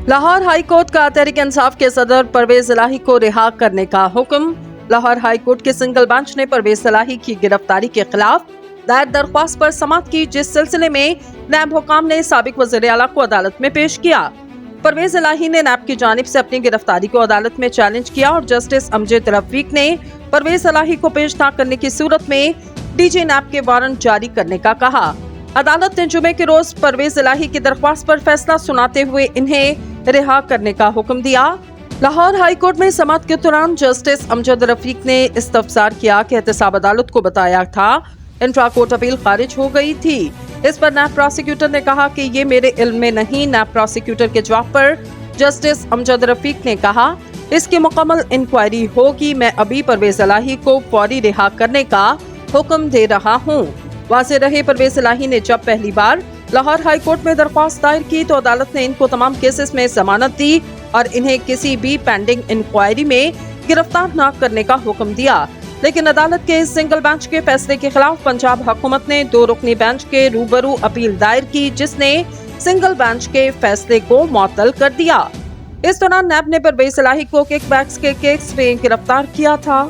Lahore high court का तहरीक इंसाफ के सदर परवेज इलाही को रिहा करने का हुक्म। लाहौर हाई कोर्ट के सिंगल बेंच ने परवेज इलाही की गिरफ्तारी के खिलाफ दायर दरख्वास्त पर समाअत की, जिस सिलसिले में नैब हुकाम ने साबिक वज़ीर आला को अदालत में पेश किया। परवेज इलाही ने नैब की जानिब से अपनी गिरफ्तारी को अदालत में चैलेंज किया और जस्टिस अमजद रफीक ने परवेज इलाही को पेश न करने की सूरत में डीजी नैब के वारंट जारी करने का कहा। अदालत ने जुमे के रोज परवेज इलाही की दरख्वास्त पर फैसला सुनाते हुए इन्हें रिहा करने का हुक्म दिया। लाहौर हाई कोर्ट में समाअत के दौरान जस्टिस अमजद रफीक ने इस्तफसार किया कि एहतसाब अदालत को बताया था इंट्रा कोर्ट अपील खारिज हो गई थी। इस पर नैब प्रोसिक्यूटर ने कहा कि ये मेरे इल्म में नहीं। नैब प्रोसिक्यूटर के जवाब पर जस्टिस अमजद रफीक ने कहा, इसकी मुकम्मल इंक्वायरी होगी। मैं अभी परवेज इलाही को फौरी रिहा करने का हुक्म दे रहा हूँ। वाज़ेह रहे, परवेज इलाही ने जब पहली बार लाहौर हाई कोर्ट में दरख्वास्त दायर की तो अदालत ने इनको तमाम केसेस में जमानत दी और इन्हें किसी भी पेंडिंग इंक्वायरी में गिरफ्तार न करने का हुक्म दिया। लेकिन अदालत के इस सिंगल बेंच के फैसले के खिलाफ पंजाब हुकूमत ने 2 रुकनी बेंच के रूबरू अपील दायर की, जिसने सिंगल बेंच के फैसले को मुअत्तल कर दिया। इस दौरान नैब ने परवेज इलाही को किकबैक्स के केस में गिरफ्तार किया था।